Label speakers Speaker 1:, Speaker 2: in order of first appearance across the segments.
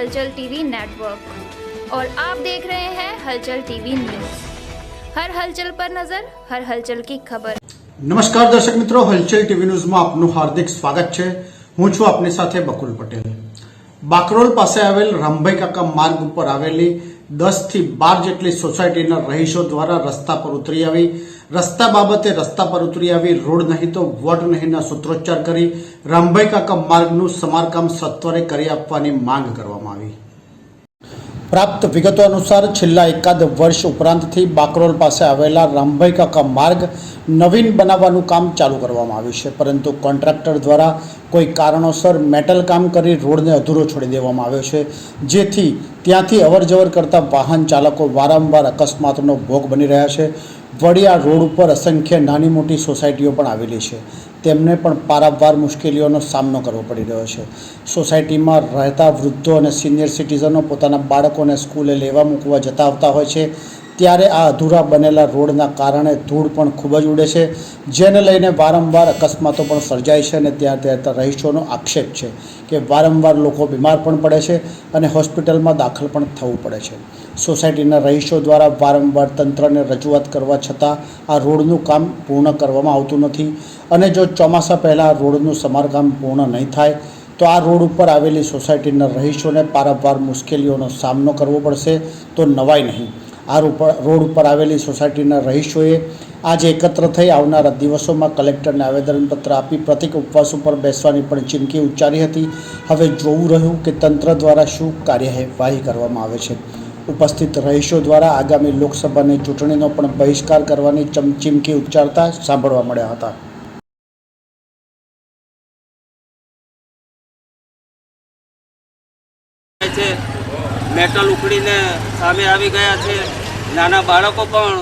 Speaker 1: हलचल TV network और आप देख रहे हैं हलचल टीवी न्यूज़। हर हलचल पर नजर, हर हलचल की खबर।
Speaker 2: नमस्कार दर्शक मित्रों, हलचल टीवी न्यूज में आपનું હાર્દિક સ્વાગત છે। હું છું આપની સાથે બકુલ પટેલ। બાકરોલ પાસે આવેલ રામભાઈ કાકા માર્ગ ઉપર આવેલી 10 થી 12 જેટલી સોસાયટીના રહીશો દ્વારા રસ્તા પર ઉતરી આવી રસ્તા બાબતે રસ્તા પર ઉતરી આવી રોડ નહીં તો વોટ નહીંના સૂત્રોચ્ચાર કરી રામભાઈ કાકા માર્ગનું સમારકામ સત્વરે કરી આપવાની માંગ કરવામાં આવી। प्राप्त विगतो अनुसार छेल्ला एकाद वर्ष उपरांतथी बाकरोल पासे आवेला रामभाई काका मार्ग नवीन बनाववानुं काम चालू करवामां आव्युं छे, परंतु कॉन्ट्राक्टर द्वारा कोई कारणोसर मेटल काम करी रोडने अधूरो छोड़ी देवामां आव्यो छे, जेथी त्यांथी अवरजवर करता वाहन चालको वारंवार अकस्मातनो भोग बनी रह्या छे। वड़ी आ रोड पर असंख्य नानी मोटी सोसायटीओ पण आवेली छे, तेमने पण पारावार मुश्केलीओनो सामनो करवो पड़ी रह्यो छे। सोसायटीमां रहता वृद्धो अने सीनियर सिटीजनो पोताना बाळकोने स्कूले लेवा मूकवा जता आवता होय छे, त्यारे आ अधूरा बनेला रोडना कारणे धूळ पण खूब ज उडे छे, जेने लईने वारंवार अकस्मातो पण सर्जाय छे अने त्यां रहीशोनो आक्षेप छे के वारंवार लोको बीमार पण पड़े छे अने होस्पिटलमां दाखल पण थवुं पड़े छे। सोसायटीना रहीशो द्वारा वारंवार तंत्रने रजूआत करवा छतां आ रोडनुं काम पूर्ण करवामां आवतुं नथी अने जो चोमासा पहेला रोडनुं समारकाम पूर्ण नहीं थाय तो आ रोड पर आवेली सोसायटीना रहीशोने पारावार मुश्केलीओनो सामनो करवो पड़शे, तो नवाई नहीं। आ रोड पर आवेली सोसायटीना रहीशोए आज एकत्र थई आवनारा दिवसोमां कलेक्टरने आवेदनपत्र आपी प्रतीक उपवास पर बेसवानी पण चीमकी उच्चारी हती। हवे जोवुं रह्युं के तंत्र द्वारा शुं कार्यवाही करवामां आवे छे। उपस्थित रहीशो द्वारा आगामी लोकसभानी चूंटणीनो पण बहिष्कार करवानी चीमकी उच्चारता सांभळवा मळ्या हता।
Speaker 3: मेटल उखड़ीने सामे आवी गया छे। नाना बाळको पण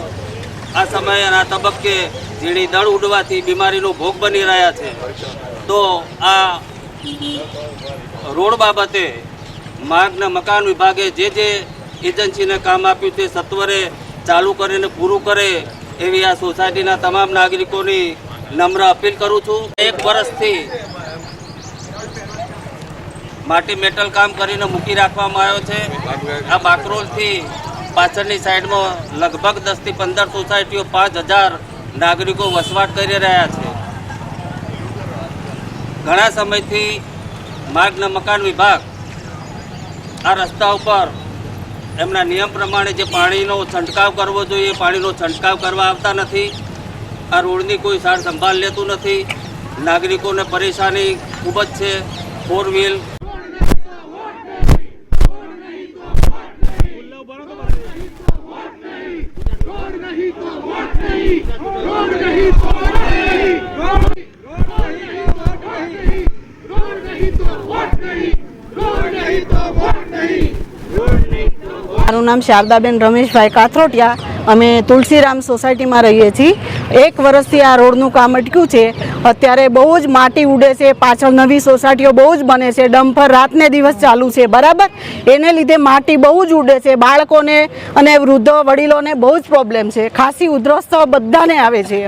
Speaker 3: आ समय आ तबक्के झीणी दળ उडवाथी बीमारीनो भोग बनी रह्या छे। तो आ रोड बाबते मार्गना मकान विभागे जे एजन्सीने काम आप्युं ते सत्वरे चालू करीने पूरुं करे एवी आ सोसायटीना तमाम नागरिकोनी नम्र अपील करूं छुं। 1 वर्षथी माटी मेटल काम करीने मूकी राखवामां आव्यो छे। आ बाकरोलथी पाछळनी साइडमां लगभग 10 થી 15 सोसायटीओ 5000 नागरिको वसवाट करी रह्या छे। घणा समयथी मार्गना मकान विभाग आ रस्ता पर एमना नियम प्रमाणे जे पाणीनो छंटकाव करवो जोईए पाणीनो छंटकाव करवा आवता नथी। आ रोडनी कोई सार संभाळ लेतुं नथी। नागरिकोने परेशानी खूब ज छे। 4 व्हील
Speaker 4: મારું નામ શારદાબેન રમેશભાઈ કાથરોટિયા। અમે તુલસીરામ સોસાયટીમાં રહીએ છીએ। 1 વર્ષથી આ રોડનું કામ અટક્યું છે। અત્યારે બહુ જ માટી ઉડે છે, પાછળ નવી સોસાયટીઓ બહુ જ બને છે, ડમ્પર રાતને દિવસ ચાલુ છે, બરાબર। એને લીધે માટી બહુ જ ઉડે છે, બાળકોને અને વૃદ્ધો વડીલોને બહુ જ પ્રોબ્લેમ છે, ખાંસી ઉધરસ તો બધાને આવે છે।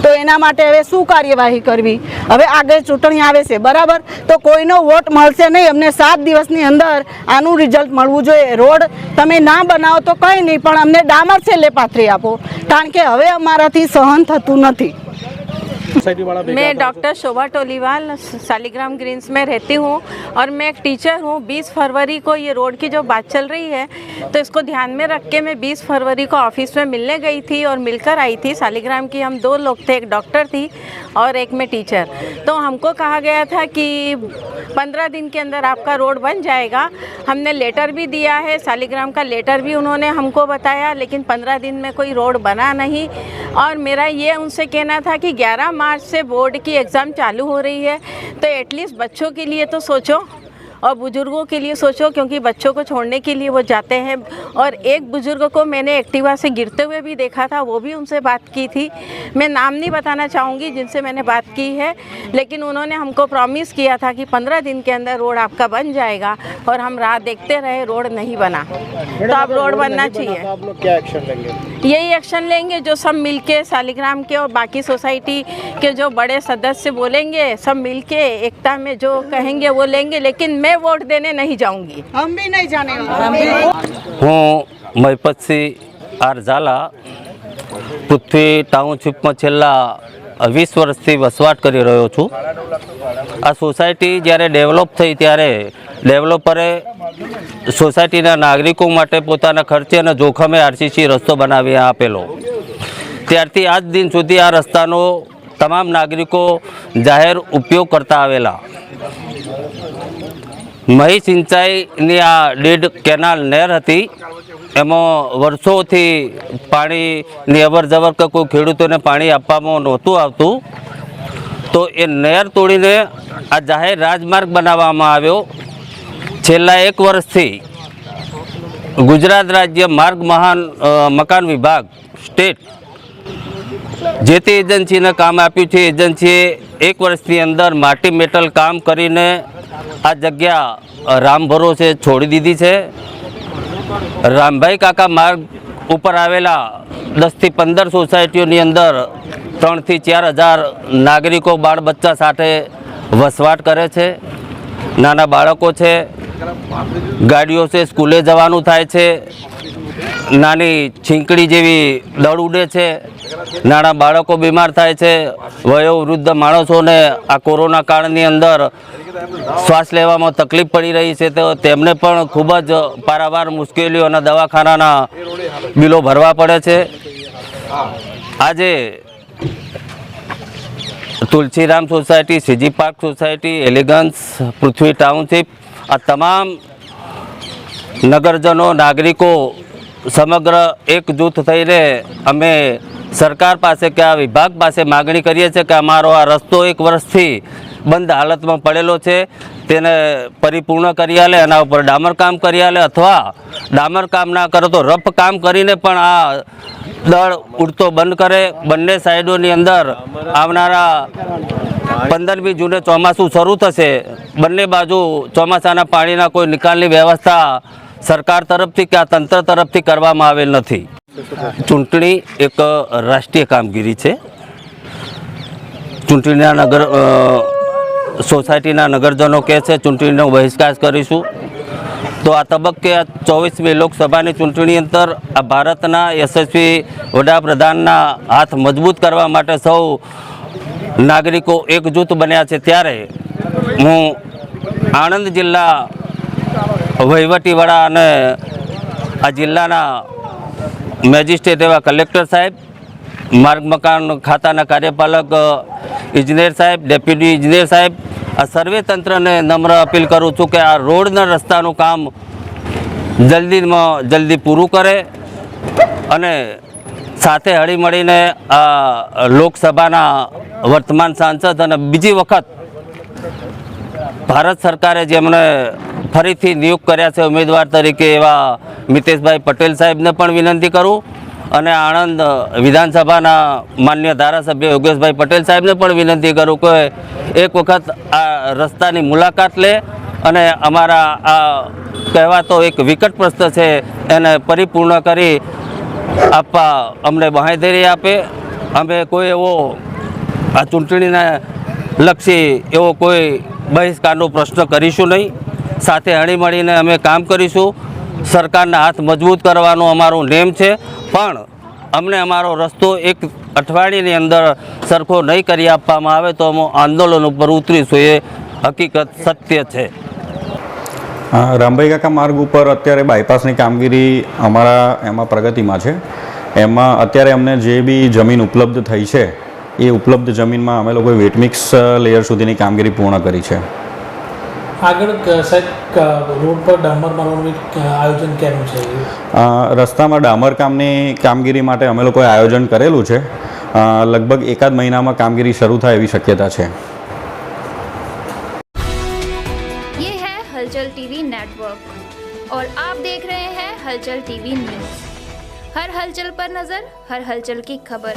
Speaker 4: તો એના માટે હવે શું કાર્યવાહી કરવી? હવે આગળ ચૂંટણી આવે છે, બરાબર, તો કોઈનો વોટ મળશે નહીં। અમને 7 દિવસની અંદર આનું રિઝલ્ટ મળવું જોઈએ। રોડ તમે ના બનાવો તો કંઈ નહીં, પણ અમને ડામર છેલ્લે પાથરી આપો, કારણ કે હવે અમારાથી સહન થતું નથી।
Speaker 5: मैं डॉक्टर शोभा टोलीवाल शालिग्राम ग्रीन्स में रहती हूँ और मैं एक टीचर हूँ। 20 फरवरी को ये रोड की जो बात चल रही है तो इसको ध्यान में रख के मैं 20 फरवरी को ऑफिस में मिलने गई थी और मिलकर आई थी। शालिग्राम की हम 2 लोग थे, एक डॉक्टर थी और एक मैं टीचर। तो हमको कहा गया था कि 15 दिन के अंदर आपका रोड बन जाएगा। हमने लेटर भी दिया है, शालिग्राम का लेटर भी उन्होंने हमको बताया, लेकिन 15 दिन में कोई रोड बना नहीं। और मेरा ये उनसे कहना था कि 11 मार्च से बोर्ड की एग्ज़ाम चालू हो रही है, तो एटलीस्ट बच्चों के लिए तो सोचो और बुज़ुर्गों के लिए सोचो, क्योंकि बच्चों को छोड़ने के लिए वो जाते हैं। और एक बुज़ुर्ग को मैंने एक्टिवा से गिरते हुए भी देखा था, वो भी उनसे बात की थी। मैं नाम नहीं बताना चाहूँगी जिनसे मैंने बात की है, लेकिन उन्होंने हमको प्रॉमिस किया था कि 15 दिन के अंदर रोड आपका बन जाएगा, और हम राह देखते रहे, रोड नहीं बना। तो अब रोड बनना चाहिए।
Speaker 2: आप लोग क्या एक्शन लेंगे?
Speaker 5: यही एक्शन लेंगे जो सब मिलके शालिग्राम के और बाकी सोसाइटी के जो बड़े सदस्य बोलेंगे, सब मिलके एकता में जो कहेंगे वो लेंगे। लेकिन मैं मैं वोट देने नहीं जाऊंगी।
Speaker 4: हम भी नहीं जाने वाले।
Speaker 3: હું મહિપતસિંહ આર ઝાલા પૃથ્વી ટાઉનશીપમાં છેલ્લા 20 વર્ષથી વસવાટ કરી રહ્યો છું. આ સોસાયટી જ્યારે ડેવલપ થઈ ત્યારે ડેવલપરે સોસાયટીના નાગરિકો માટે પોતાના ખર્ચે અને જોખમે આરસીસી રસ્તો બનાવી આપેલો. ત્યારથી આજ દિન સુધી આ રસ્તાનો તમામ નાગરિકો જાહેર ઉપયોગ કરતા આવેલા. મહી સિંચાઈની આ ડેડ કેનાલ નહેર હતી, એમાં વર્ષોથી પાણીની અવર જવર કે કોઈ ખેડૂતોને પાણી આપવામાં નહોતું આવતું. તો એ નહેર તોડીને આ જાહેર રાજમાર્ગ બનાવવામાં આવ્યો. છેલ્લા 1 વર્ષથી ગુજરાત રાજ્ય માર્ગ મકાન વિભાગ સ્ટેટ જે તે એજન્સીને કામ આપ્યું છે. એજન્સીએ 1 વર્ષની અંદર માટી મેટલ કામ કરીને આ જગ્યા રામ ભરોસે છોડી દીધી છે. રામભાઈ કાકા માર્ગ ઉપર આવેલા 10 થી 15 સોસાયટીઓની અંદર 3 થી 4 હજાર નાગરિકો બાળ બચ્ચા સાથે વસવાટ કરે છે. નાના બાળકો છે, ગાડીઓ છે, સ્કૂલે જવાનું થાય છે, નાની છીંકડી જેવી દળ ઉડે છે, નાના બાળકો બીમાર થાય છે, વયોવૃદ્ધ માણસોને આ કોરોના કાળની અંદર શ્વાસ લેવામાં તકલીફ પડી રહી છે, તો તેમને પણ ખૂબ જ પારાવાર મુશ્કેલીઓ અને દવાખાનાના બિલો ભરવા પડે છે. આજે Tulsiram society, CG park society, elegance, Prithvi township, આ તમામ નગરજનો નાગરિકો સમગ્ર એકજૂથ થઈને અમે સરકાર પાસે કે આ વિભાગ પાસે માગણી કરીએ છીએ કે અમારો આ રસ્તો 1 વર્ષથી બંધ હાલતમાં પડેલો છે, તેને પરિપૂર્ણ કરી આલે, એના ઉપર ડામર કામ કરી આલે, અથવા ડામર કામ ના કરે તો રફ કામ કરીને પણ આ દળ ઉડતો બંધ કરે. બંને સાઈડોની અંદર આવનારા 15મી જૂને ચોમાસું શરૂ થશે. બંને બાજુ ચોમાસાના પાણીના કોઈ નિકાલની વ્યવસ્થા સરકાર તરફથી કે આ તંત્ર તરફથી કરવામાં આવેલ નથી. ચૂંટણી એક રાષ્ટ્રીય કામગીરી છે. ચૂંટણીના સોસાયટીના નગરજનો કહે છે ચૂંટણીનો બહિષ્કાર કરીશું. તો આ તબક્કે 24મી લોકસભાની ચૂંટણી અંદર આ ભારતના યશસ્વી વડાપ્રધાનના હાથ મજબૂત કરવા માટે સૌ નાગરિકો એકજૂથ બન્યા છે. ત્યારે હું આણંદ જિલ્લા વહીવટીવાળા અને આ જિલ્લાના મેજિસ્ટ્રેટ એવા કલેક્ટર સાહેબ, માર્ગ મકાન ખાતાના કાર્યપાલક ઇજનેર સાહેબ, ડેપ્યુટી ઇજનેર સાહેબ, આ સર્વે તંત્રને નમ્ર અપીલ કરું છું કે આ રોડના રસ્તાનું કામ જલ્દીમાં જલ્દી પૂરું કરે અને સાથે હળીમળીને આ લોકસભાના વર્તમાન સાંસદ અને બીજી વખત ભારત સરકારે જેમણે ફરીથી નિયુક્ત કર્યા છે ઉમેદવાર તરીકે એવા મિતેશભાઈ પટેલ સાહેબને પણ વિનંતી કરું અને આણંદ વિધાનસભાના માન્ય ધારાસભ્ય યોગેશભાઈ પટેલ સાહેબને પણ વિનંતી કરું કે એક વખત આ રસ્તાની મુલાકાત લે અને અમારા આ કહેવાતો એક વિકટ પ્રશ્ન છે એને પરિપૂર્ણ કરી આપવા અમને બાંહેધરી આપે. અમે કોઈ એવો આ ચૂંટણીને લક્ષી એવો કોઈ બહિષ્કારનો પ્રશ્ન કરીશું નહીં. સાથે હળીમળીને અમે કામ કરીશું. સરકારના હાથ મજબૂત કરવાનો અમારો નેમ છે, પણ અમને અમારો રસ્તો 1 અઠવાડિયાની અંદર સરખો નહીં કરી આપવામાં આવે તો અમે આંદોલન ઉપર ઉતરીશું. એ હકીકત સત્ય છે.
Speaker 6: રામભાઈ કાકા માર્ગ ઉપર અત્યારે બાયપાસની કામગીરી અમારા એમાં પ્રગતિમાં છે. એમાં અત્યારે અમને જે બી જમીન ઉપલબ્ધ થઈ છે એ ઉપલબ્ધ જમીનમાં અમે લોકોએ વેટમિક્સ લેયર સુધીની કામગીરી પૂર્ણ કરી છે.
Speaker 7: આગળ સાહેબ રોડ પર ડામર મારવાનું આયોજન કેનું છે?
Speaker 6: રસ્તામાં ડામર કામની કામગીરી માટે અમે લોકોએ આયોજન કરેલું છે. લગભગ 1 મહિનામાં કામગીરી શરૂ થાય એવી શક્યતા છે.
Speaker 1: ये है हलचल टीवी नेटवर्क और आप देख रहे हैं हलचल टीवी न्यूज. हर हलचल पर नजर, हर हलचल की खबर.